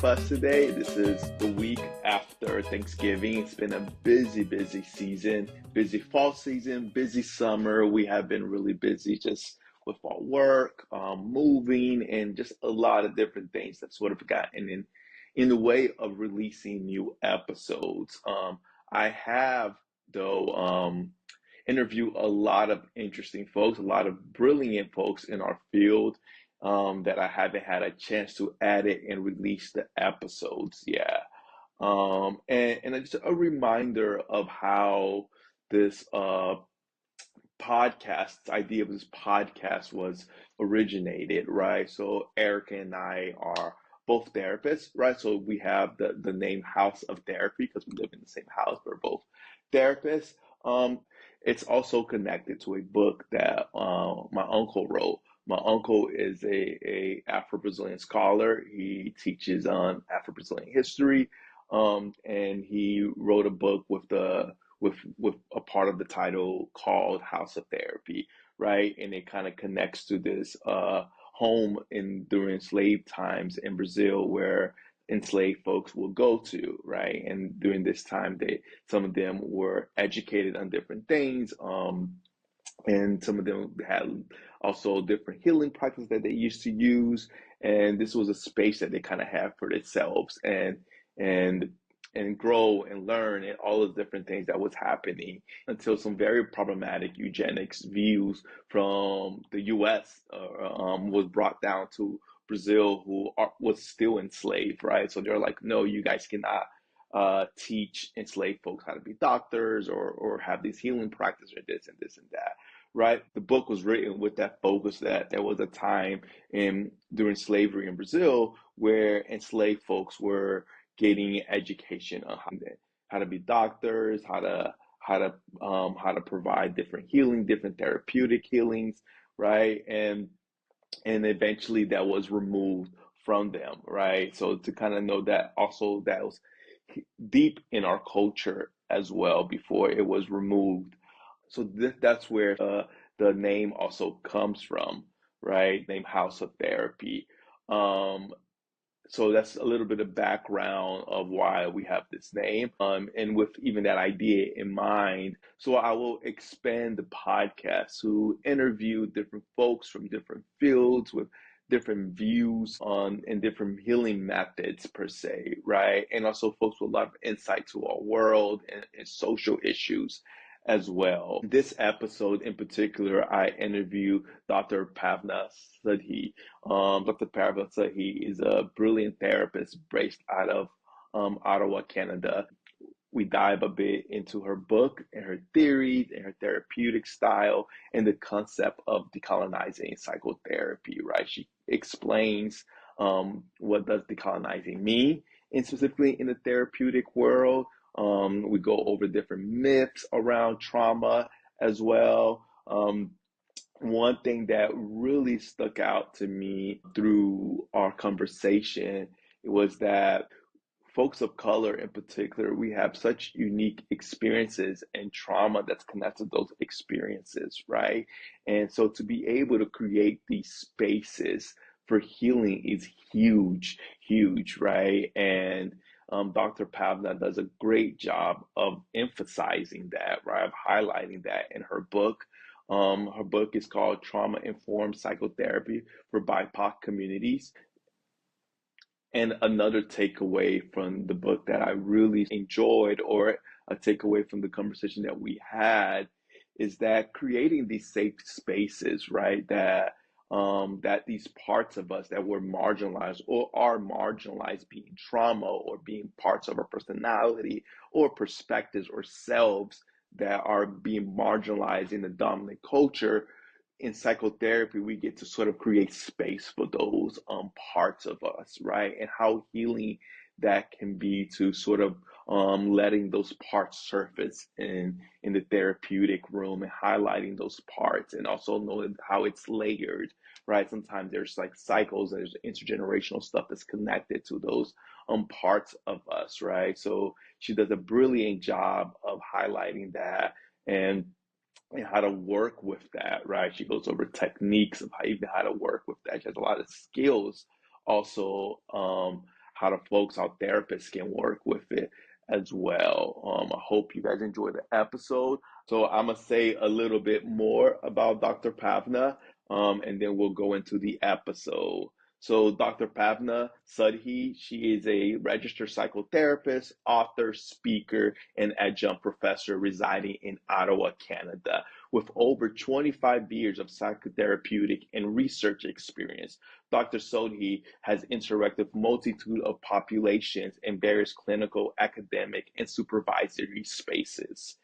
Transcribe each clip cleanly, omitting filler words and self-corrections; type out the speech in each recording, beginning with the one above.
us today. This is the week after Thanksgiving. It's been a busy season, busy fall season, busy summer. We have been really busy just with our work, moving, and just a lot of different things that sort of gotten in the way of releasing new episodes. I have, though, interviewed a lot of interesting folks, a lot of brilliant folks in our field that I haven't had a chance to edit and release the episodes yet. And just a reminder of how this idea of this podcast was originated, right? So Erica and I are both therapists, right? So we have the name House of Therapy because we live in the same house. We're both therapists. It's also connected to a book that my uncle wrote. My uncle is a Afro-Brazilian scholar. He teaches on Afro-Brazilian history, and he wrote a book with a part of the title called House of Therapy, right? And it kind of connects to this home during slave times in Brazil where enslaved folks will go to, right? And during this time, some of them were educated on different things. And some of them had also different healing practices that they used to use, and this was a space that they kind of had for themselves and grow and learn and all the different things that was happening until some very problematic eugenics views from the U.S. Was brought down to Brazil, who was still enslaved, right? So they're like, no, you guys cannot teach enslaved folks how to be doctors or have these healing practices or this and this and that, right? The book was written with that focus that there was a time during slavery in Brazil where enslaved folks were getting education on how to be doctors, how to provide different healing, different therapeutic healings, right? And eventually that was removed from them, right? So to kind of know that also that was deep in our culture as well before it was removed. So that's where the name also comes from, right? Name House of Therapy. So that's a little bit of background of why we have this name. And with even that idea in mind, so I will expand the podcast to interview different folks from different fields with different views on and different healing methods per se, right? And also folks with a lot of insight to our world and social issues as well. This episode in particular, I interview Dr. Pavna Sodhi. Dr. Pavna Sodhi is a brilliant therapist based out of Ottawa, Canada. We dive a bit into her book and her theories and her therapeutic style and the concept of decolonizing psychotherapy, right? She explains what does decolonizing mean, and specifically in the therapeutic world. We go over different myths around trauma as well. One thing that really stuck out to me through our conversation was that folks of color in particular, we have such unique experiences and trauma that's connected to those experiences, right? And so to be able to create these spaces for healing is huge, right? And Dr. Pavna does a great job of emphasizing that, right? Of highlighting that in her book. Her book is called Trauma Informed Psychotherapy for BIPOC Communities. And another takeaway from the book that I really enjoyed, or a takeaway from the conversation that we had, is that creating these safe spaces, right? That these parts of us that were marginalized or are marginalized, being trauma or being parts of our personality or perspectives or selves that are being marginalized in the dominant culture. In psychotherapy, we get to sort of create space for those parts of us, right? And how healing that can be to sort of letting those parts surface in the therapeutic room and highlighting those parts, and also knowing how it's layered, right? Sometimes there's like cycles and there's intergenerational stuff that's connected to those parts of us, right? So she does a brilliant job of highlighting that and how to work with that, right? She goes over techniques of how to work with that. She has a lot of skills also, how the folks, how therapists can work with it as well. I hope you guys enjoy the episode. So I'm gonna say a little bit more about Dr. Pavna, and then we'll go into the episode. So Dr. Pavna Sodhi, she is a registered psychotherapist, author, speaker, and adjunct professor residing in Ottawa, Canada, with over 25 years of psychotherapeutic and research experience. Dr. Sodhi has interacted with multitude of populations in various clinical, academic, and supervisory spaces.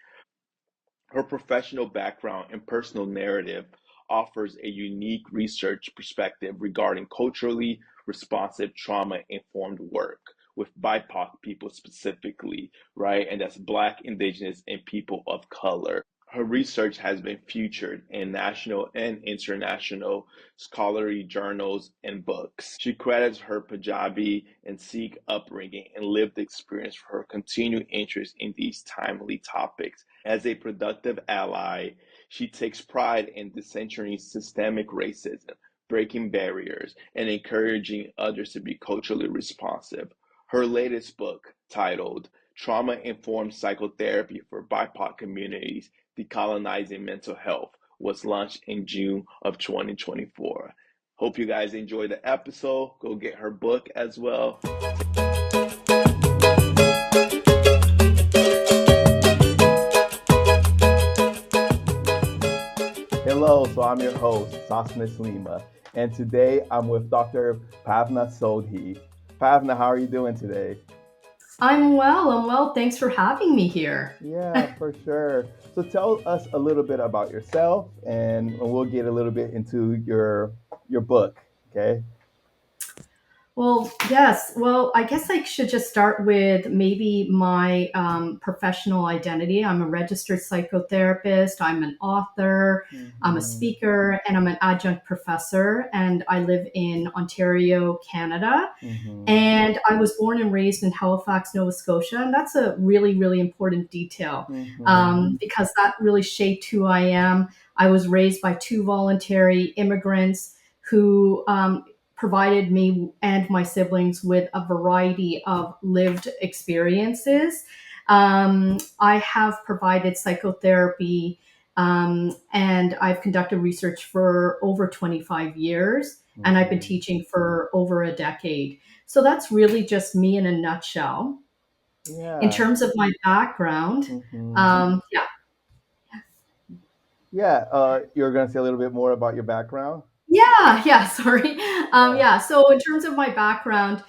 Her professional background and personal narrative offers a unique research perspective regarding culturally responsive trauma informed work with BIPOC people specifically, right? And that's Black, Indigenous, and people of color. Her research has been featured in national and international scholarly journals and books. She credits her Punjabi and Sikh upbringing and lived experience for her continued interest in these timely topics. As a productive ally, she takes pride in decentering systemic racism, breaking barriers, and encouraging others to be culturally responsive. Her latest book, titled Trauma Informed Psychotherapy for BIPOC Communities, Decolonizing Mental Health, was launched in June of 2024. Hope you guys enjoy the episode. Go get her book as well. Hello, so I'm your host, Sasna Lima, and today I'm with Dr. Pavna Sodhi. Pavna, how are you doing today? I'm well. Thanks for having me here. Yeah, for sure. So tell us a little bit about yourself, and we'll get a little bit into your book. Okay. Well, yes. Well, I guess I should just start with maybe my professional identity. I'm a registered psychotherapist, I'm an author, I'm a Mm-hmm. speaker, and I'm an adjunct professor. And I live in Ontario, Canada. Mm-hmm. And I was born and raised in Halifax, Nova Scotia. And that's a really, really important detail Mm-hmm. because that really shaped who I am. I was raised by two voluntary immigrants who provided me and my siblings with a variety of lived experiences. I have provided psychotherapy and I've conducted research for over 25 years, and I've been Mm-hmm. teaching for over a decade. So that's really just me in a nutshell. In Yeah. terms of my background, Mm-hmm. yeah, Yeah. You're gonna say a little bit more about your background. sorry. Yeah. Yeah, so in terms of my background,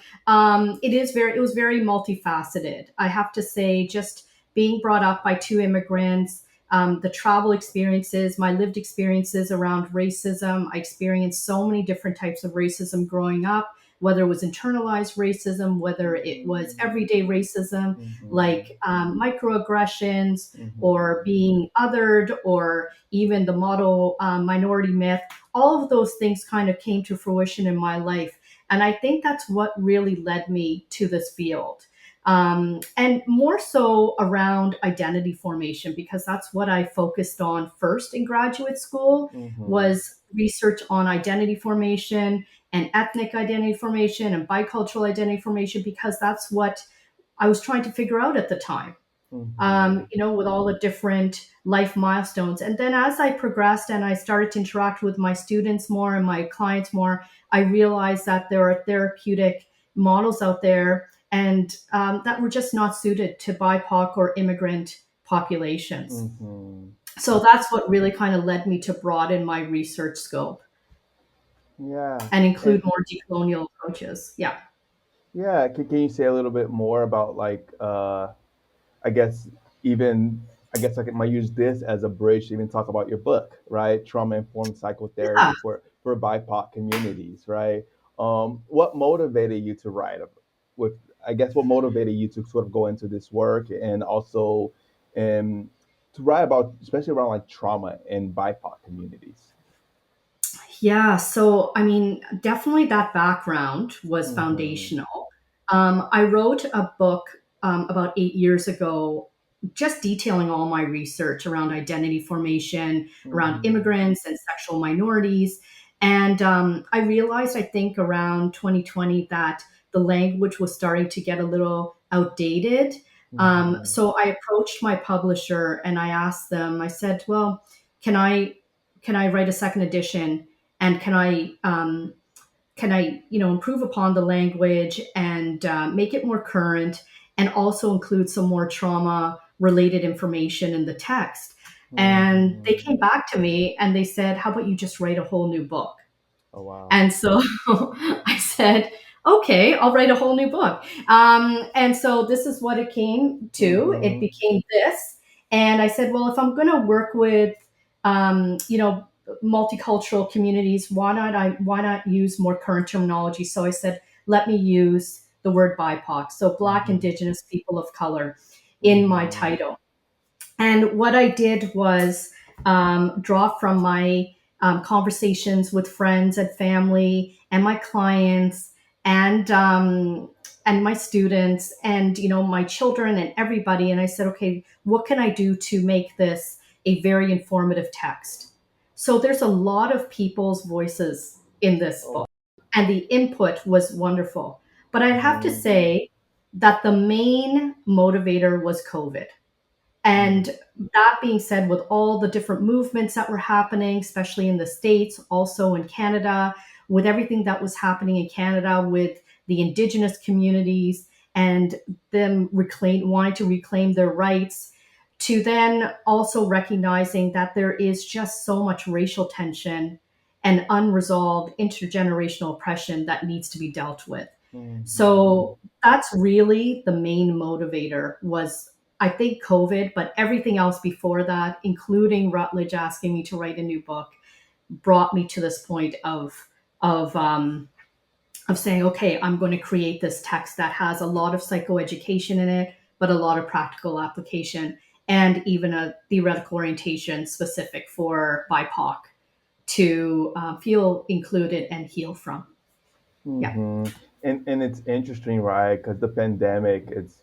it was very multifaceted. I have to say, just being brought up by two immigrants, the travel experiences, my lived experiences around racism. I experienced so many different types of racism growing up, whether it was internalized racism, whether it was Mm-hmm. everyday racism, Mm-hmm. like microaggressions, or Mm-hmm. being othered, or even the model minority myth. All of those things kind of came to fruition in my life. And I think that's what really led me to this field. And more so around identity formation, because that's what I focused on first in graduate school, Mm-hmm. was research on identity formation and ethnic identity formation and bicultural identity formation, because that's what I was trying to figure out at the time, Mm-hmm. with all the different life milestones. And then as I progressed and I started to interact with my students more and my clients more, I realized that there are therapeutic models out there and that were just not suited to BIPOC or immigrant populations. Mm-hmm. So that's what really kind of led me to broaden my research scope Yeah. and And include more decolonial approaches. Yeah. yeah, can you say a little bit more about like I guess even I guess I might use this as a bridge to even talk about your book, right? Trauma informed Yeah. psychotherapy for BIPOC communities, right? What motivated you to write with? I guess what motivated you to sort of go into this work and also um, to write about, especially around like trauma in BIPOC communities. Yeah, so I mean, definitely that background was Mm-hmm. foundational. I wrote a book about 8 years ago, just detailing all my research around identity formation, around Mm-hmm. immigrants and sexual minorities. And I realized, I think, around 2020 that the language was starting to get a little outdated. Mm-hmm. So I approached my publisher and I asked them, I said, well, can I write a second edition, and can I, improve upon the language and make it more current, and also include some more trauma related information in the text? And they Mm-hmm. came back to me and they said, how about you just write a whole new book? Oh wow. And so I said, okay, I'll write a whole new book. And so this is what it came to. It Mm-hmm. became this. And I said, well, if I'm going to work with, you know, multicultural communities, why not use more current terminology? So I said, let me use the word BIPOC, so Black, Mm-hmm. Indigenous, People of Color, in my Mm-hmm. title. And what I did was draw from my conversations with friends and family and my clients and my students and my children and everybody. And I said, okay, what can I do to make this a very informative text? So there's a lot of people's voices in this Oh. book, and the input was wonderful. But I'd have to Mm-hmm. say that the main motivator was COVID. Mm-hmm. And that being said, with all the different movements that were happening, especially in the States, also in Canada, with everything that was happening in Canada with the Indigenous communities and them wanting to reclaim their rights, to then also recognizing that there is just so much racial tension and unresolved intergenerational oppression that needs to be dealt with. Mm-hmm. So that's really the main motivator was, I think, COVID, but everything else before that, including Rutledge asking me to write a new book, brought me to this point of um, of saying, okay, I'm going to create this text that has a lot of psychoeducation in it, but a lot of practical application and even a theoretical orientation specific for BIPOC to feel included and heal from. Yeah, Mm-hmm. And it's interesting, right? Because the pandemic, it's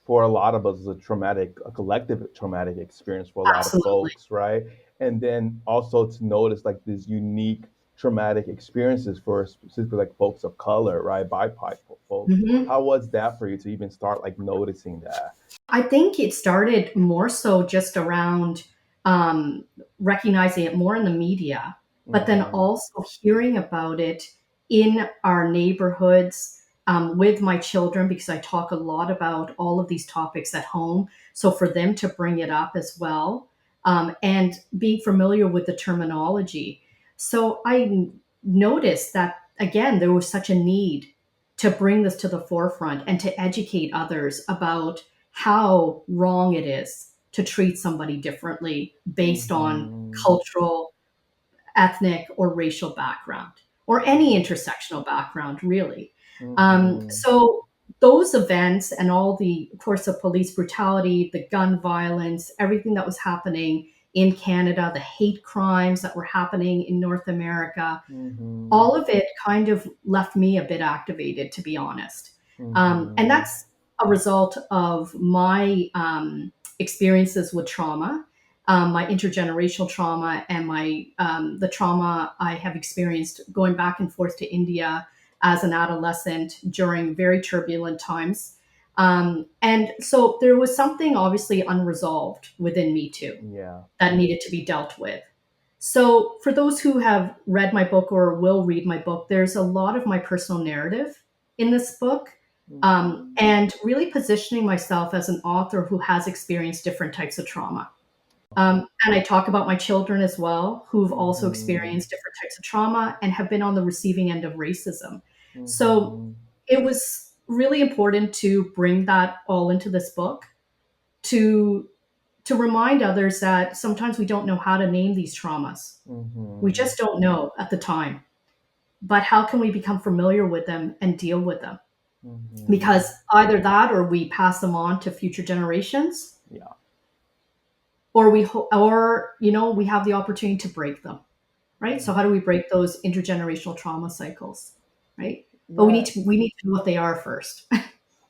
for a lot of us is a traumatic, a collective traumatic experience for a lot of absolutely. folks, right? And then also to notice like these unique traumatic experiences for specifically like folks of color, right? BIPOC folks. Mhm. How was that for you to even start like noticing that? I think it started more so just around um, recognizing it more in the media, but then Mm-hmm. also hearing about it in our neighborhoods with my children, because I talk a lot about all of these topics at home. So for them to bring it up as well, and being familiar with the terminology. So I noticed that, again, there was such a need to bring this to the forefront and to educate others about how wrong it is to treat somebody differently based on Mm-hmm. cultural, ethnic, or racial background, or any intersectional background, really. Mm-hmm. So those events and all the, of course, the police brutality, the gun violence, everything that was happening in Canada, the hate crimes that were happening in North America, Mm-hmm. all of it kind of left me a bit activated, to be honest. And Mm-hmm. that's a result of my experiences with trauma, my intergenerational trauma, and my the trauma I have experienced going back and forth to India as an adolescent during very turbulent times. And so there was something obviously unresolved within me too Yeah. that needed to be dealt with. So, for those who have read my book or will read my book, there's a lot of my personal narrative in this book, Mm-hmm. and really positioning myself as an author who has experienced different types of trauma. And I talk about my children as well, who've also Mm-hmm. experienced different types of trauma and have been on the receiving end of racism. So, Mm-hmm. it was really important to bring that all into this book to remind others that sometimes we don't know how to name these traumas. We Mm-hmm. just don't know at the time. But how can we become familiar with them and deal with them? Mm-hmm. Because either that or we pass them on to future generations, Yeah. or we have the opportunity to break them, right? So how do we break those intergenerational trauma cycles, right? But Yeah, we need to know what they are first.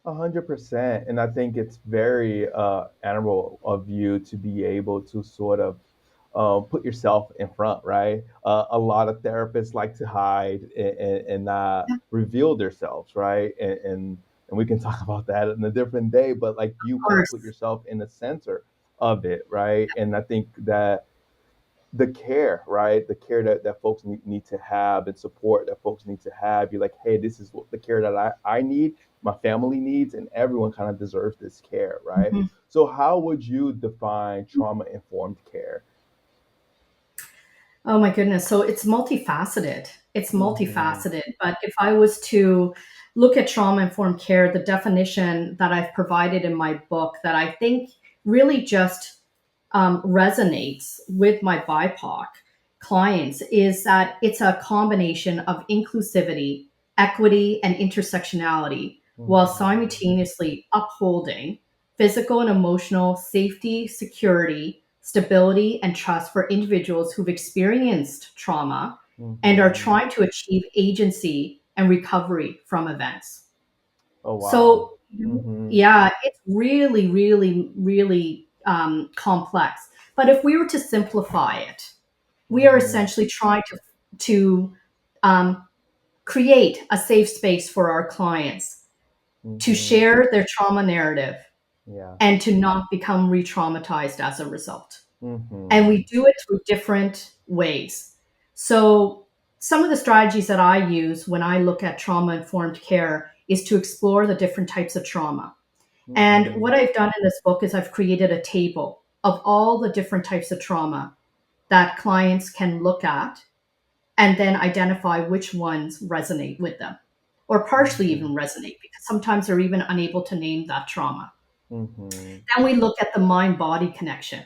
100%. And I think it's very admirable of you to be able to sort of put yourself in front, right? A lot of therapists like to hide and not Yeah, reveal themselves, right? And we can talk about that in a different day, but like you of kind of put course. yourself in the center of it, right? And I think that the care, right? The care that folks need to have and support that folks need to have. You're like, hey, this is what the care that I need, my family needs, and everyone kind of deserves this care, right? Mhm. So how would you define trauma informed care? Oh my goodness. So it's multifaceted. It's Mm-hmm. multifaceted. But if I was to look at trauma informed care, the definition that I've provided in my book that I think really just resonates with my BIPOC clients is that it's a combination of inclusivity, equity, and intersectionality while Mm-hmm. simultaneously upholding physical and emotional safety, security, stability, and trust for individuals who've experienced trauma and are Mm-hmm. trying to achieve agency and recovery from events. Oh wow. So, Mm-hmm. yeah, it's really, really, really complex. But if we were to simplify it, we are Mm-hmm. essentially trying to um, create a safe space for our clients to Mm-hmm. share their trauma narrative Yeah. and to not become re-traumatized as a result. And Mm-hmm. we do it through different ways. So, some of the strategies that I use when I look at trauma informed care is to explore the different types of trauma. And Mm-hmm. what I've done in this book is I've created a table of all the different types of trauma that clients can look at and then identify which ones resonate with them or partially Mm-hmm. even resonate because sometimes they're even unable to name that trauma. Mm-hmm. Then we look at the mind body connection.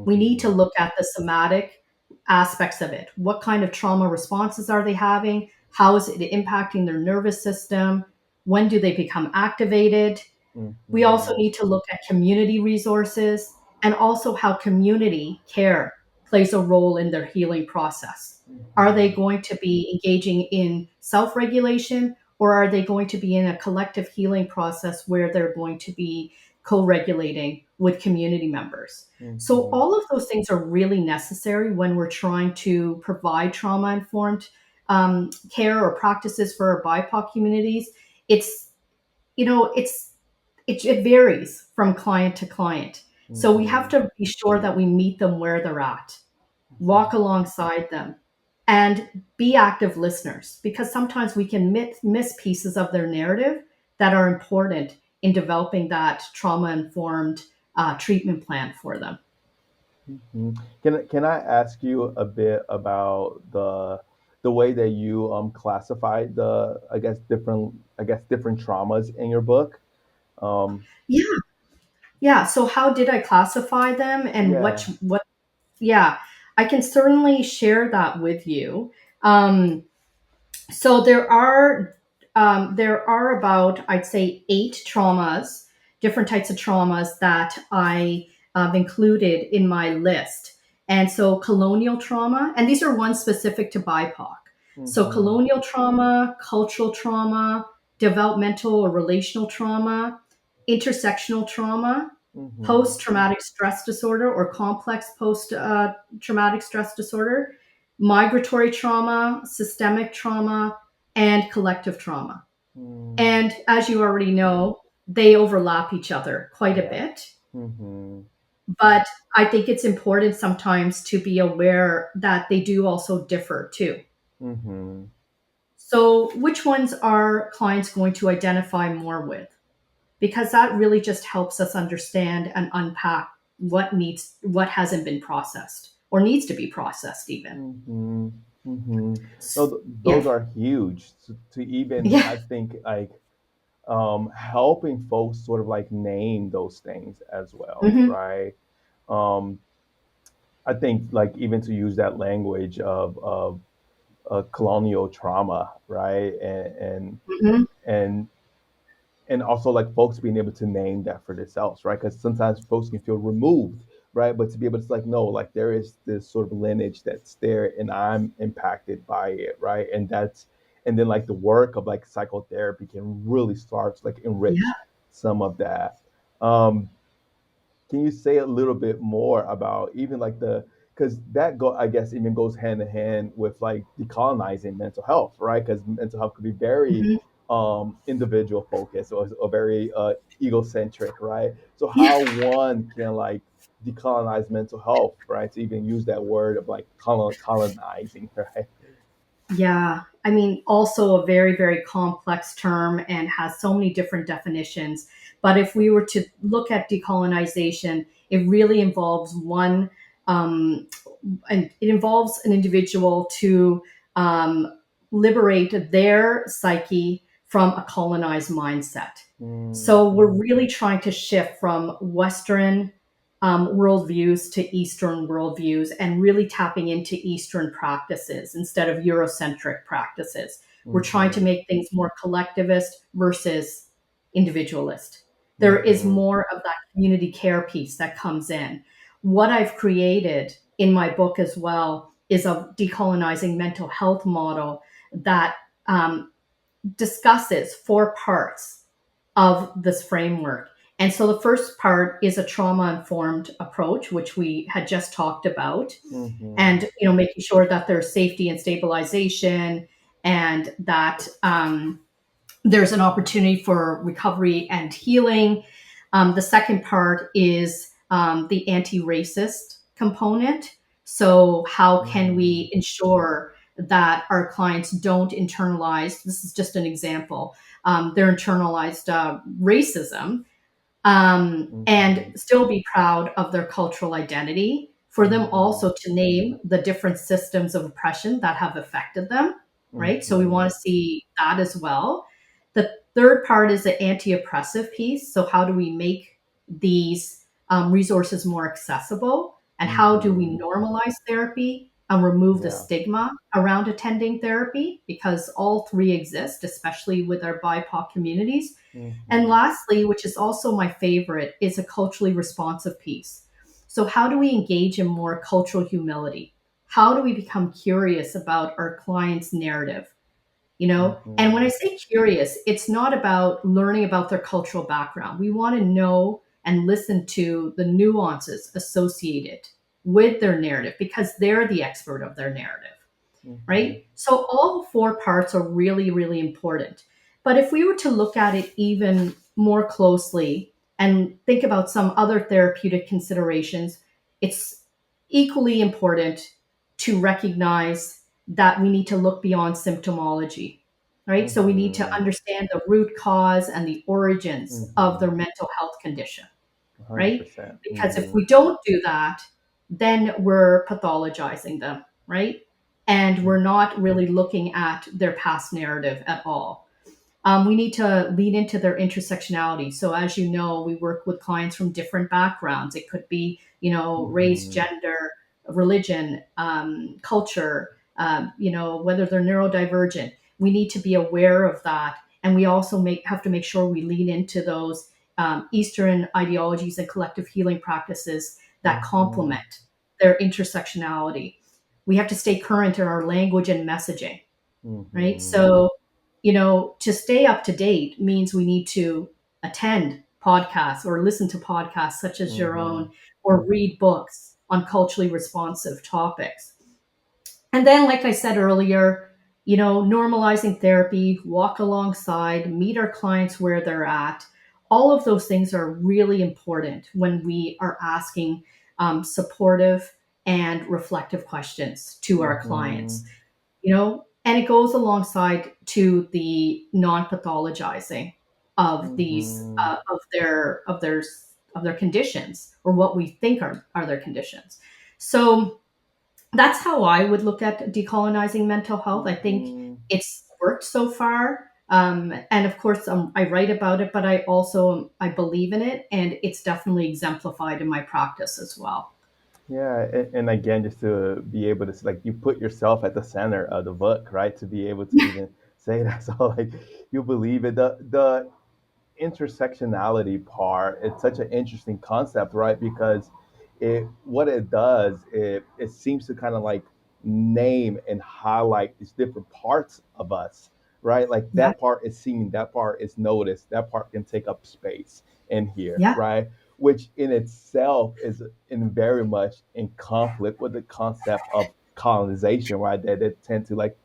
We need to Mm-hmm. look at the somatic aspects of it. What kind of trauma responses are they having? How is it impacting their nervous system? When do they become activated? We also Mm-hmm. need to look at community resources and also how community care plays a role in their healing process. Are they Mm-hmm. going to be engaging in self regulation or are they going to be in a collective healing process where they're going to be co regulating with community members? So, Mm-hmm. all of those things are really necessary when we're trying to provide trauma informed care or practices for our BIPOC communities. It's, it's it varies from client to client. So we have Mm-hmm. to be sure that we meet them where they're at, walk alongside them, and be active listeners because sometimes we can miss pieces of their narrative that are important in developing that trauma informed treatment plan for them. Mhm. Can I ask you a bit about the way that you classify the I guess different traumas in your book? Um, Yeah. Yeah. So how did I classify them and yeah. what, yeah, I can certainly share that with you. Um, So there are about I'd say 8 traumas, different types of traumas that I included in my list. And so colonial trauma, and these are ones specific to BIPOC. So Mm-hmm. colonial trauma, cultural trauma, developmental or relational trauma, intersectional trauma, Mm-hmm. post traumatic stress disorder or complex post traumatic stress disorder, migratory trauma, systemic trauma, and collective trauma. Mm, And as you already know, they overlap each other quite a yeah. bit. Mm-hmm. But I think it's important sometimes to be aware that they do also differ too. Mm-hmm. So, which ones are clients going to identify more with? Because that really just helps us understand and unpack what hasn't been processed or needs to be processed even. Mm-hmm. Mm-hmm. No, those Yeah. are huge to even Yeah. I think like helping folks sort of like name those things as well, Hmm. right? Um, I think like even to use that language of colonial trauma, right? Hmm. And and also like folks being able to name that for themselves, right? Because sometimes folks can feel removed, right? But to be able to like no, like there is this sort of lineage that's there, and I'm impacted by it, right? And then like the work of like psychotherapy can really start to like enrich Yeah. some of that. Um, can you say a little bit more about even like because that go I guess even goes hand in hand with like decolonizing mental health, right? Because mental health could be very Mhm. individual focused or very egocentric, right? So how one can like decolonize mental health, right? To even use that word of like colonizing, right? Yeah, I mean, also a very, very complex term and has so many different definitions. But if we were to look at decolonization, it really involves um, and it involves an individual to liberate their psyche from a colonized mindset. So we're Mm-hmm. really trying to shift from Western worldviews to Eastern worldviews and really tapping into Eastern practices instead of Eurocentric practices. We're trying to Mm-hmm. make things more collectivist versus individualist. There is Mm-hmm. more of that community care piece that comes in. What I've created in my book as well is a decolonizing mental health model that um, discusses four parts of this framework. And so the first part is a trauma informed approach, which we had just talked about, Mm-hmm. and making sure that there's safety and stabilization, and that there's an opportunity for recovery and healing. The second part is the anti-racist component. So how can Mm-hmm. we ensure that our clients don't internalize? This is just an example. Their internalized racism, and Mm-hmm. still be proud of their cultural identity, for them Mm-hmm. also to name the different systems of oppression that have affected them, right? So we Mm-hmm. want to see that as well. The third part is the anti oppressive piece. So, how do we make these resources more accessible? And how do we Mm-hmm. normalize therapy and remove the Yeah. stigma around attending therapy? Because all three exist, especially with our BIPOC communities. And Mm-hmm. lastly, which is also my favorite, is a culturally responsive piece. So, how do we engage in more cultural humility? How do we become curious about our client's narrative? And when I Mm-hmm. say curious, it's not about learning about their cultural background. We want to know and listen to the nuances associated with their narrative because they're the expert of their narrative, Mm-hmm. right? So all four parts are really, really important. But if we were to look at it even more closely and think about some other therapeutic considerations, it's equally important to recognize that we need to look beyond symptomology, right? So we need to Mm-hmm. understand the root cause and the origins of Mm-hmm. their mental health condition, right? 100%. Because if Mm-hmm. we don't do that, then we're pathologizing them, right? And we're not really looking at their past narrative at all. We need to lean into their intersectionality. So, as you know, we work with clients from different backgrounds. It could be, race, Mm-hmm. gender, religion, culture, whether they're neurodivergent. We need to be aware of that. And we also have to make sure we lean into those Eastern ideologies and collective healing practices that Mm-hmm. complement their intersectionality. We have to stay current in our language and messaging, right? Mm-hmm. So, to stay up to date means we need to attend podcasts or listen to podcasts such as your Mm-hmm. own, or read books on culturally responsive topics. And then, like I said earlier, normalizing therapy, walk alongside, meet our clients where they're at. All of those things are really important when we are asking supportive and reflective questions to our Mm-hmm. clients, and it goes alongside to the non-pathologizing of these Mm-hmm. of their conditions, or what we think are their conditions. So that's how I would look at decolonizing mental health. I think Mm-hmm. it's worked so far. And of course, I write about it, but I believe in it, and it's definitely exemplified in my practice as well. Yeah, and again, just to be able to like you put yourself at the center of the book, right? To be able to even say that, so like you believe it. The intersectionality part, it's such an interesting concept, right? Because it what it does, it seems to kind of like name and highlight these different parts of us, right? Like Yeah, that part is seen, that part is noticed, that part can take up space in here, yeah, right? which in itself is in very much in conflict with the concept of colonization, right? That they tend to like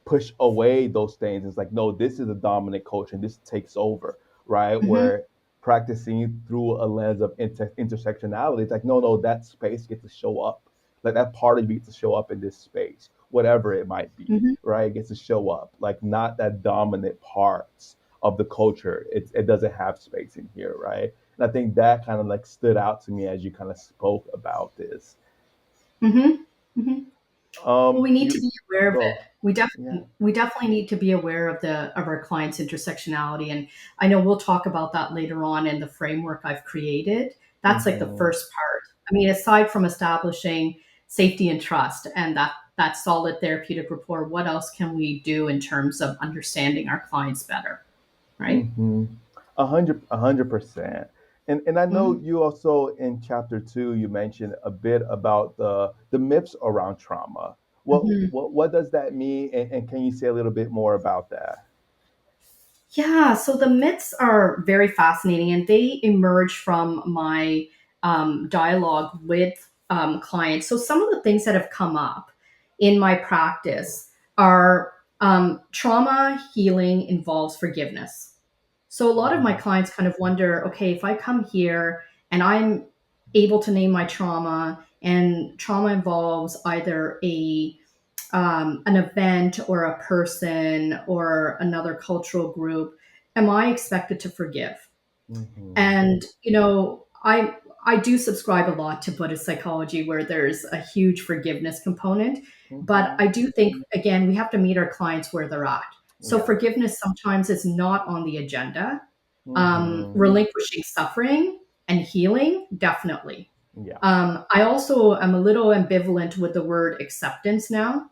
push away those things. It's like, no, this is a dominant culture and this takes over, right? Hmm. Where practicing through a lens of intersectionality, it's like, no, no, that space gets to show up. Like that part of you gets to show up in this space, whatever it might be, Hmm. right? It gets to show up, like not that dominant parts of the culture. It doesn't have space in here, right? And I think that kind of like stood out to me as you kind of spoke about this. Hmm. Hmm. Well, we need to You be aware of it. go, We yeah. definitely need to be aware of our clients' intersectionality, and I know we'll talk about that later on in the framework I've created. That's like the Hmm. first part. I mean, aside from establishing safety and trust and that solid therapeutic rapport, what else can we do in terms of understanding our clients better, right? Mm-hmm. 100%. And I know Mm-hmm. you also in chapter 2 you mentioned a bit about the myths around trauma. What does that mean? And can you say a little bit more about that? Yeah, so the myths are very fascinating and they emerge from my dialogue with clients. So, some of the things that have come up in my practice are trauma healing involves forgiveness. So, a lot of my Mm-hmm. clients kind of wonder, okay, if I come here and I'm able to name my trauma, and trauma involves either an event or a person or another cultural group, am I expected to forgive? Mm-hmm. And I do subscribe a lot to Buddhist psychology where there's a huge forgiveness component, but Mm-hmm. I do think again we have to meet our clients where they're at. So Yeah. forgiveness sometimes is not on the agenda. Mm-hmm. Relinquishing suffering and healing, definitely. Yeah. I also am a little ambivalent with the word acceptance now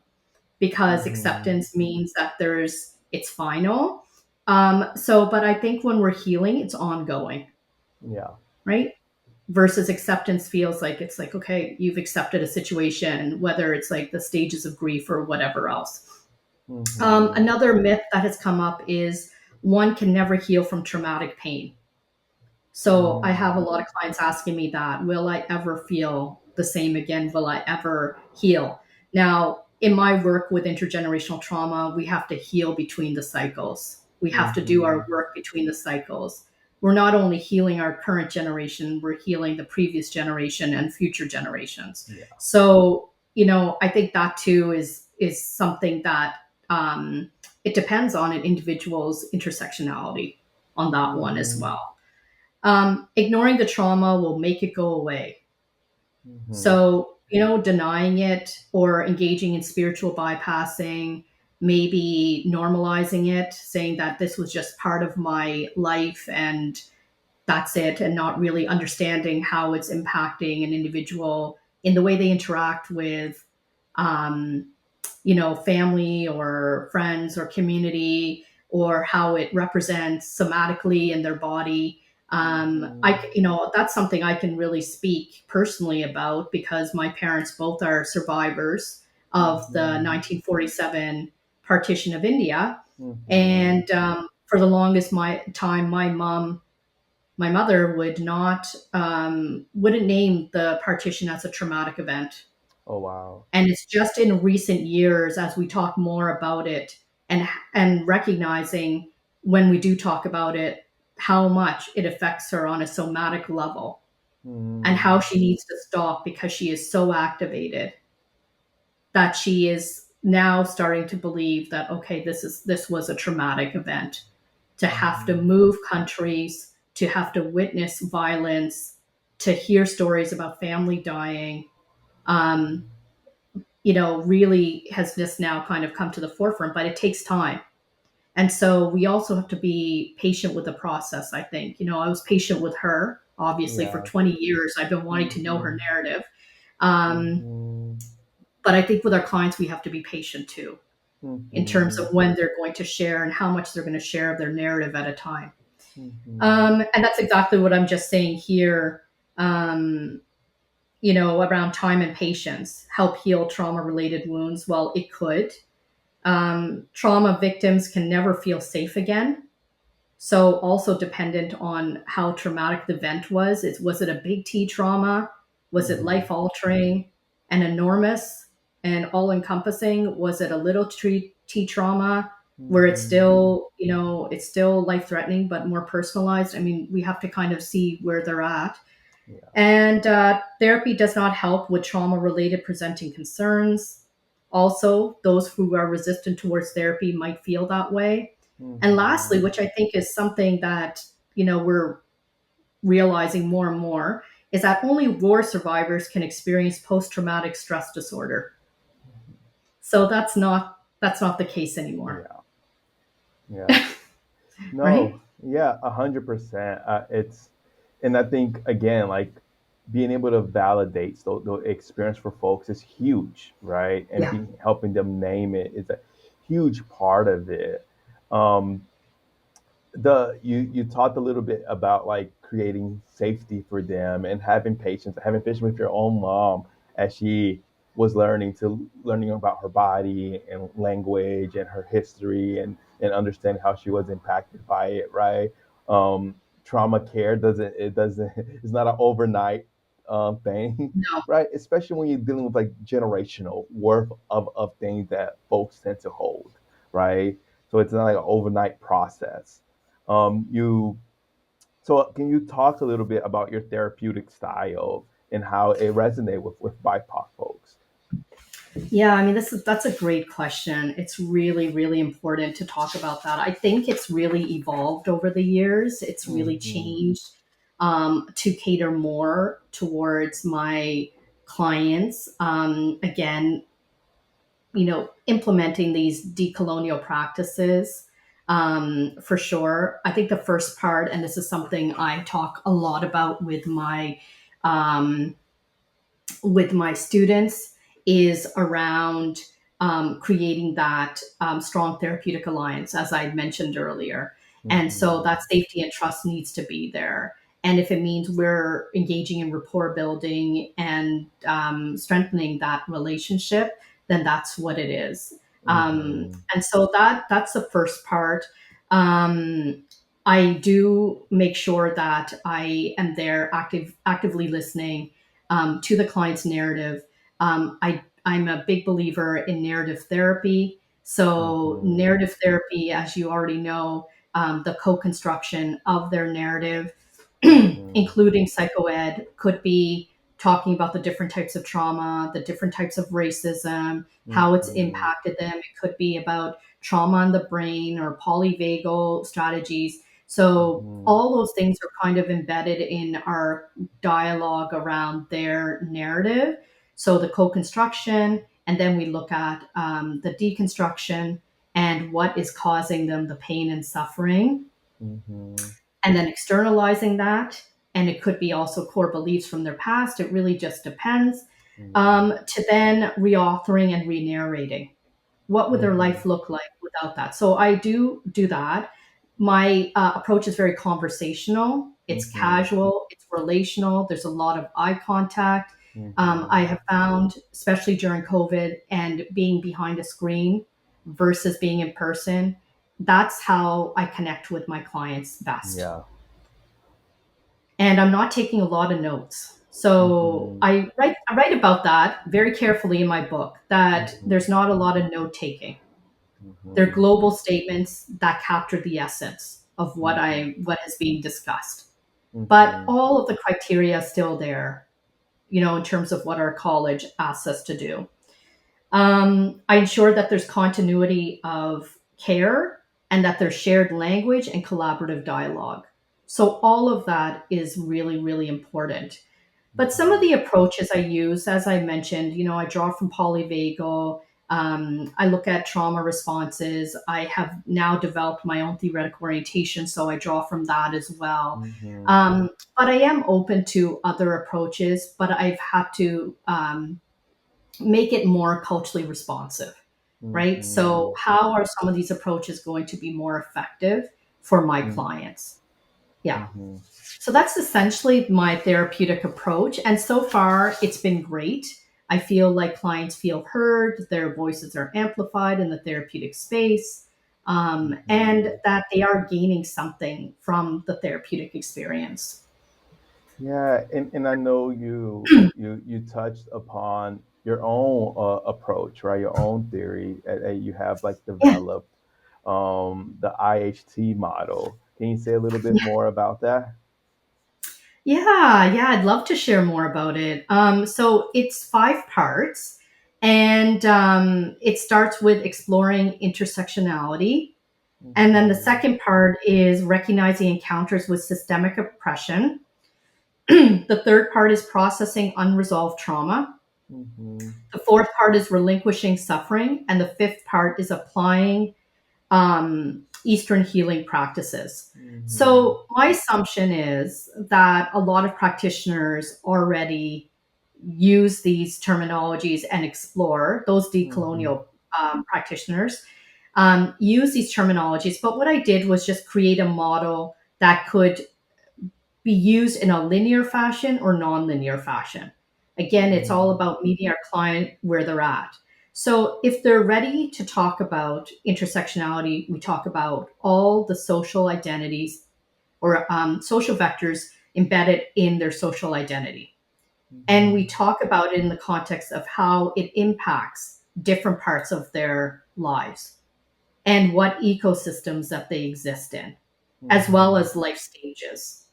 because Mm-hmm. acceptance means that it's final. But I think when we're healing, it's ongoing, Yeah. right? Versus acceptance feels like it's like, okay, you've accepted a situation, whether it's like the stages of grief or whatever else. Mm-hmm. Another myth that has come up is one can never heal from traumatic pain. So I have a Mm-hmm. lot of clients asking me that, will I ever feel the same again? Will I ever heal? Now, in my work with intergenerational trauma, we have to heal between the cycles. We have to do Mm-hmm. our work between the cycles. We're not only healing our current generation, we're healing the previous generation and future generations. Yeah. So, I think that too is something that it depends on an individual's intersectionality on that one as Mm-hmm. well. Ignoring the trauma will make it go away. Mm-hmm. So, denying it or engaging in spiritual bypassing, maybe normalizing it, saying that this was just part of my life and that's it, and not really understanding how it's impacting an individual in the way they interact with, um, family or friends or community, or how it represents somatically in their body. Mm-hmm. That's something I can really speak personally about because my parents both are survivors of the Mm-hmm. 1947 partition of India. Mm-hmm. And for the longest time, my mother wouldn't name the partition as a traumatic event. Oh wow. And it's just in recent years as we talk more about it and recognizing when we do talk about it how much it affects her on a somatic level and how Mm-hmm. she needs to stop because she is so activated that she is now starting to believe that okay, this was a traumatic event, to have to Mm-hmm. move countries, to have to witness violence, to hear stories about family dying, um, really has just now kind of come to the forefront, but it takes time. And so we also have to be patient with the process, I think. I was patient with her, obviously, for Yeah. 20 years. I've been wanting to know her Mm-hmm. narrative. Um, Mm-hmm. but I think with our clients, we have to be patient too, in terms Mm-hmm. of when they're going to share and how much they're going to share of their narrative at a time. Mm-hmm. And that's exactly what I'm just saying here. Um, around time and patience, help heal trauma related wounds. Well, it could. Trauma victims can never feel safe again. So also dependent on how traumatic the event was. Was it a big T trauma? Was it Mm-hmm. life altering and enormous and all encompassing? Was it a little T trauma where it's Mm-hmm. still, it's still life threatening, but more personalized? I mean, we have to kind of see where they're at. Yeah. And therapy does not help with trauma related presenting concerns. Also, those who are resistant towards therapy might feel that way. And Mm-hmm. lastly, which I think is something that, we're realizing more and more, is that only war survivors can experience post traumatic stress disorder. So that's not the case anymore. Yeah. Yeah. Right? No, yeah, 100%. It's, and I think again, like being able to validate the experience for folks is huge, right? And Yeah. being helping them name it is a huge part of it. Um, the you talked a little bit about like creating safety for them and having patience with your own mom as she was learning about her body and language and her history and understanding how she was impacted by it, right? Trauma care doesn't it's not an overnight thing No. right, especially when you're dealing with like generational worth of things that folks tend to hold, right? So it's not like an overnight process. You so can you talk a little bit about your therapeutic style and how it resonates with BIPOC folks? Yeah, I mean, that's a great question. It's really, really important to talk about that. I think it's really evolved over the years. It's really Mm-hmm. changed to cater more towards my clients. Again, implementing these decolonial practices, for sure. I think the first part, and this is something I talk a lot about um, with my students, is around creating that strong therapeutic alliance, as I mentioned earlier. And so Mm-hmm. that safety and trust needs to be there. And if it means we're engaging in rapport building and strengthening that relationship, then that's what it is. Mm-hmm. And so that's the first part. Um, I do make sure that I am there, actively listening to the client's narrative. I'm a big believer in narrative therapy. So, Mm-hmm. narrative therapy, as you already know, the co construction of their narrative, Mm-hmm. including psychoed, could be talking about the different types of trauma, the different types of racism, how it's Mm-hmm. impacted them. It could be about trauma in the brain or polyvagal strategies. So, Mm-hmm. all those things are kind of embedded in our dialogue around their narrative. So, the co construction, and then we look at the deconstruction and what is causing them the pain and suffering, Mm-hmm. and then externalizing that. And it could be also core beliefs from their past. It really just depends. To then reauthoring and re-narrating. What would their Mm-hmm. life look like without that? So I do that. My approach is very conversational. It's Mm-hmm. casual. It's relational. There's a lot of eye contact. Mm-hmm. I have found, especially during COVID and being behind a screen versus being in person, that's how I connect with my clients best. Yeah. And I'm not taking a lot of notes. So Mm-hmm. I write about that very carefully in my book, that Mm-hmm. there's not a lot of note taking. They're Mm-hmm. global statements that capture the essence of Mm-hmm. what is being discussed. But Mm-hmm. all of the criteria are still there, in terms of what our college asks us to do. I ensure that there's continuity of care and that there's shared language and collaborative dialogue. So all of that is really, really important. But some of Mm-hmm. the approaches I use, as I mentioned, I draw from polyvagal. I look at trauma responses. I have now developed my own theoretical orientation, so I draw from that as well. Mm-hmm. But I am open to other approaches, but I've had to make it more culturally responsive, right? So, Mm-hmm. how are some of these approaches going to be more effective for my clients? Yeah. Mm-hmm. So that's essentially my therapeutic approach. And so far, it's been great. I feel like clients feel heard, their voices are amplified in the therapeutic space. and that they are gaining something from the therapeutic experience. Yeah, and I know you touched upon your own approach, right? Your own theory, and you have like Yeah. developed the IHT model. Can you say a little bit more about that? Yeah, I'd love to share more about it. So it's 5 parts, and it starts with exploring intersectionality. And then the Mm-hmm. second part is recognizing encounters with systemic oppression. The third part is processing unresolved trauma. Mm-hmm. The fourth part is relinquishing suffering. And the fifth part is applying Eastern healing practices. Mm-hmm. So, my assumption is that a lot of practitioners already use these terminologies and explore, those Mm-hmm. decolonial practitioners use these terminologies. But what I did was just create a model that could be used in a linear fashion or non-linear fashion. Again, it's all Mm-hmm. about meeting our client where they're at. So if they're ready to talk about intersectionality, we talk about all the social identities or social vectors embedded in their social identity. And we talk about it in the context of how it impacts different parts of their lives and what ecosystems that they exist in, as well Mm-hmm. as life stages.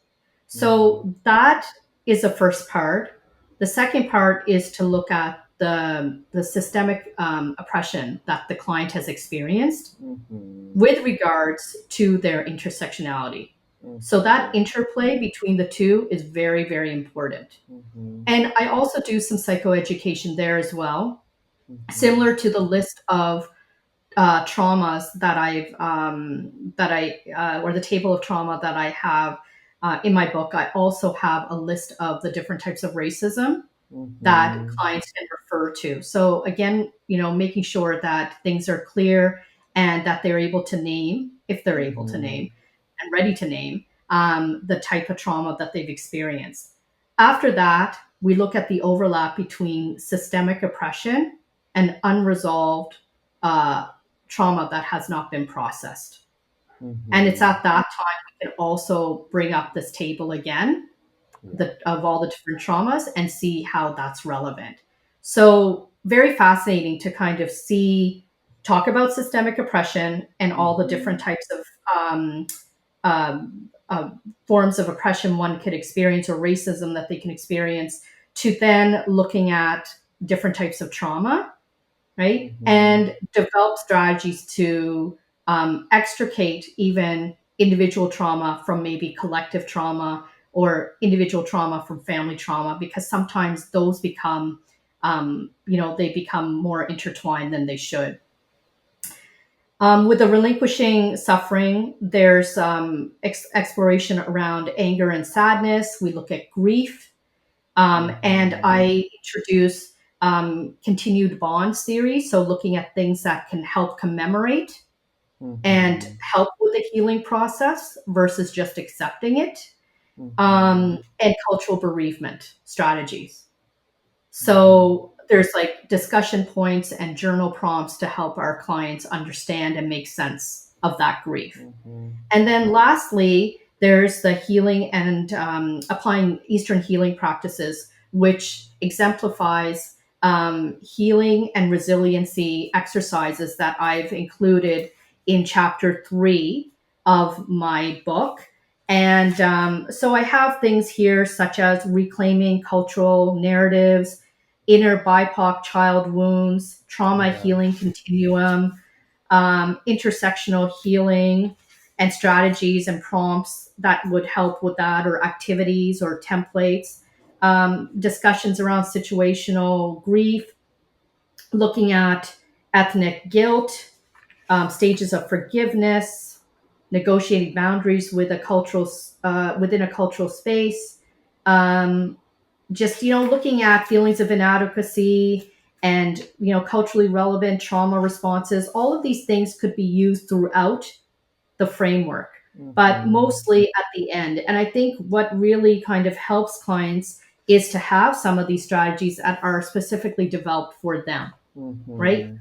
Mm-hmm. So that is the first part. The second part is to look at the systemic oppression that the client has experienced Mm-hmm. with regards to their intersectionality. So that Okay. interplay between the two is very, very important. Mm-hmm. And I also do some psychoeducation there as well, Mm-hmm. similar to the list of traumas that or the table of trauma that I have in my book. I also have a list of the different types of racism that Mm-hmm. clients can refer to. So again, making sure that things are clear and that they're able to name, if they're able to Mm-hmm. name and ready to name, the type of trauma that they've experienced. After that, we look at the overlap between systemic oppression and unresolved uh, trauma that has not been processed. And it's Mm-hmm. at that time we can also bring up this table again Yeah. of all the different traumas and see how that's relevant. So, very fascinating to kind of talk about systemic oppression and all the different Mm-hmm. types of um, forms of oppression one could experience or racism that they can experience, to then looking at different types of trauma, right? Mm-hmm. And develop strategies to extricate even individual trauma from maybe collective trauma or individual trauma from family trauma, because sometimes those become, they become more intertwined than they should. With the relinquishing suffering, there's exploration around anger and sadness. We look at grief, and Mm-hmm. I introduce continued bonds theory. So looking at things that can help commemorate and Mm-hmm. help with the healing process versus just accepting it, Mm-hmm. and cultural bereavement strategies. Mm-hmm. So there's like discussion points and journal prompts to help our clients understand and make sense of that grief. Mm-hmm. And then lastly, there's the healing and applying Eastern healing practices, which exemplifies healing and resiliency exercises that I've included in chapter 3 of my book. And so I have things here such as reclaiming cultural narratives, inner BIPOC child wounds, trauma Yeah. healing continuum, intersectional healing, and strategies and prompts that would help with that, or activities or templates, discussions around situational grief, looking at ethnic guilt, stages of forgiveness, negotiating boundaries with a within a cultural space, um, just looking at feelings of inadequacy and culturally relevant trauma responses. All of these things could be used throughout the framework, but Mm-hmm. mostly at the end. And I think what really kind of helps clients is to have some of these strategies that are specifically developed for them, right? Mm-hmm.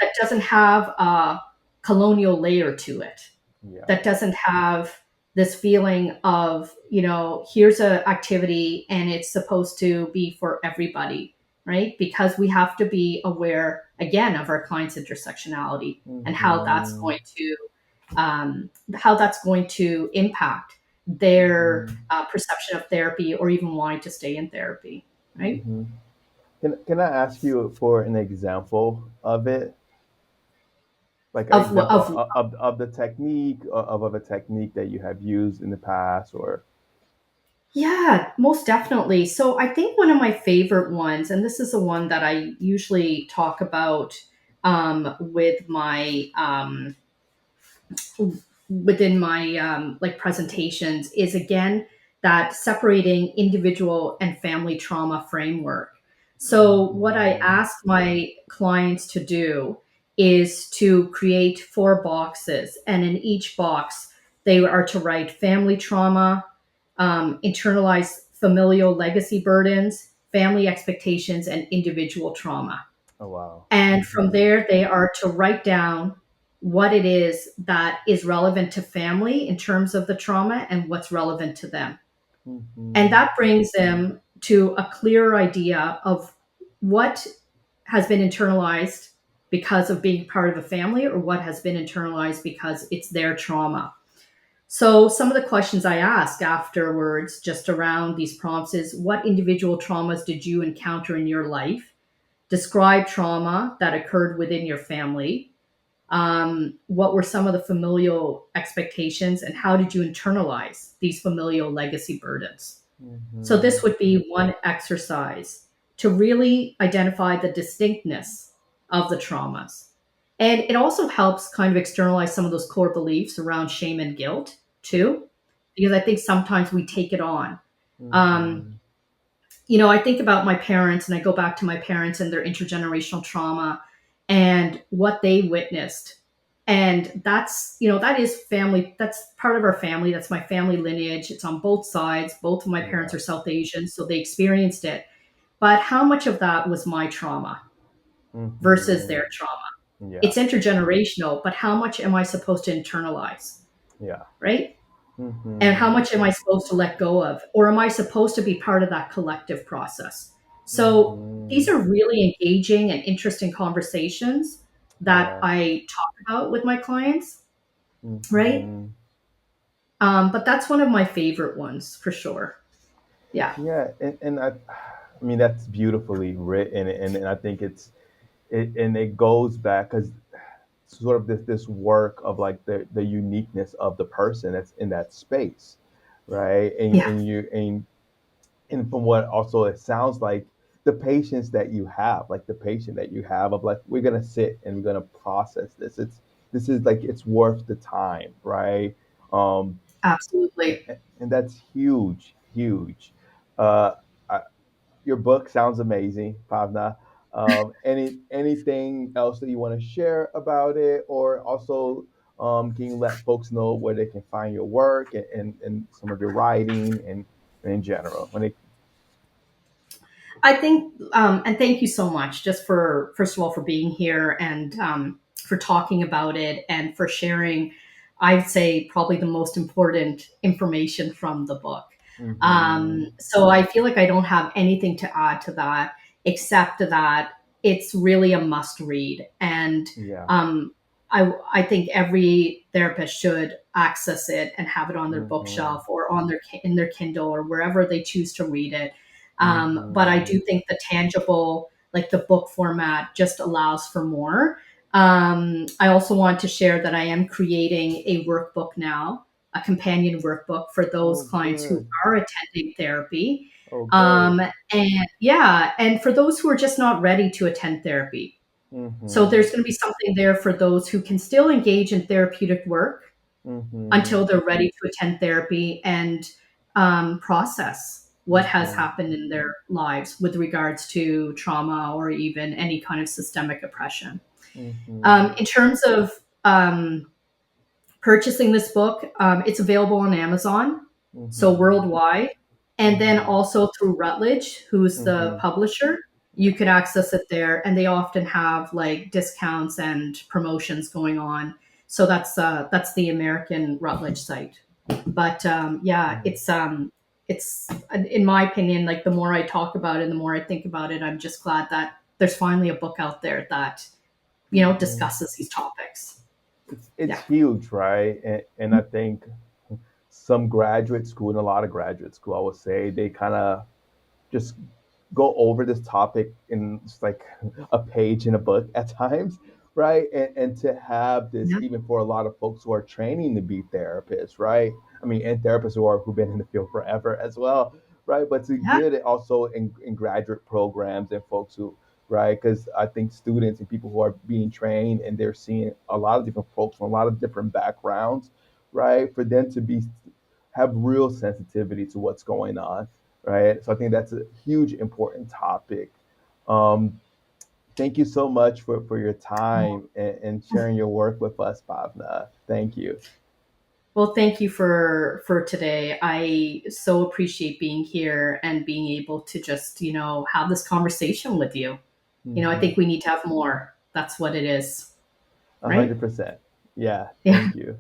That doesn't have a colonial layer to it, Yeah. that doesn't have this feeling of, here's a activity and it's supposed to be for everybody, right? Because we have to be aware again of our clients' intersectionality and Mm-hmm. how that's going to impact their Mm-hmm. perception of therapy or even wanting to stay in therapy, right? Mm-hmm. Can I ask you for an example of it? Like an example Of of the technique of a technique that you have used in the past, or Yeah, most definitely. So I think one of my favorite ones, and this is the one that I usually talk about with my within my like presentations, is again that separating individual and family trauma framework. So what I mm-hmm. ask my clients to do is to create 4 boxes, and in each box they are to write family trauma, internalized familial legacy burdens, family expectations, and individual trauma. Oh wow. And from Mm-hmm. there, they are to write down what it is that is relevant to family in terms of the trauma and what's relevant to them. And Mm-hmm. that brings them to a clearer idea of what has been internalized because of being part of a family or what has been internalized because it's their trauma. So, some of the questions I ask afterwards, just around these prompts, is what individual traumas did you encounter in your life? Describe trauma that occurred within your family. What were some of the familial expectations, and how did you internalize these familial legacy burdens? So, Mm-hmm. this would be one exercise to really identify the distinctness of the traumas. And it also helps kind of externalize some of those core beliefs around shame and guilt, too, because I think sometimes we take it on. Um, Mm-hmm. I think about my parents and I go back to my parents and their intergenerational trauma and what they witnessed. And that is family. That's part of our family. That's my family lineage. It's on both sides. Both of my parents Yeah. are South Asian, so they experienced it. But how much of that was my trauma versus Mm-hmm. their trauma? Yeah. It's intergenerational, but how much am I supposed to internalize, Yeah. right? And how Mm-hmm. much am I supposed to let go of? Or am I supposed to be part of that collective process? So Mm-hmm. these are really engaging and interesting conversations that Yeah. I talk about with my clients, right? Mm-hmm. But that's one of my favorite ones for sure. Yeah, Yeah, and I mean that's beautifully written, and I think it goes back because sort of this work of like the uniqueness of the person that's in that space, right? yeah, And from what also it sounds like the patience that you have, like the patient that you have of like we're gonna sit and we're gonna process this. This is like it's worth the time, right? Um, and, absolutely. and that's huge, huge. Uh, I, your book sounds amazing, Pavna. Anything else that you want to share about it, or also can you let folks know where they can find your work and some of your writing and in general when it I think, and thank you so much just for, first of all, for being here and for talking about it and for sharing, I'd say, probably the most important information from the book. hmm So I feel like I don't have anything to add to that except that it's really a must read. And yeah um, I think every therapist should access it and have it on their hmm bookshelf or on in their Kindle or wherever they choose to read it. But I hmm do think the tangible, like the book format, just allows for more. I also want to share that I am creating a workbook now, a companion workbook for those oh clients who good are attending therapy. oh great And yeah, and for those who are just not ready to attend therapy. So hmm there's going to be something there for those who can still engage in therapeutic work hmm until they're ready to attend therapy and process what has hmm happened in their lives with regards to trauma or even any kind of systemic oppression. hmm In terms of purchasing this book, it's available on Amazon, so hmm worldwide, and then hmm also through Routledge, who's the hmm publisher. You yeah could access it there, and they often have like discounts and promotions going on. So that's the American Routledge site. But yeah, it's in my opinion, like the more I talk about it and the more I think about it, I'm just glad that there's finally a book out there that Mhm. discusses these topics. It's Yeah. huge, right? And I think some graduate school and a lot of graduate school, I would say, they kind of just go over this topic in just like a page in a book at times, right? And to have this, Yeah. even for a lot of folks who are training to be therapists, right? I mean, and therapists who've been in the field forever as well, right? But to Yeah. get it also in graduate programs and folks who, right? Because I think students and people who are being trained and they're seeing a lot of different folks from a lot of different backgrounds, right? For them to be have real sensitivity to what's going on, right? So I think that's a huge important topic. Um, Thank you so much for your time and sharing your work with us, Pavna. Thank you. Well, thank you for today. I so appreciate being here and being able to just have this conversation with you. I think Mhm. we need to have more. That's what it is, right? 100%. Yeah, Yeah. thank you.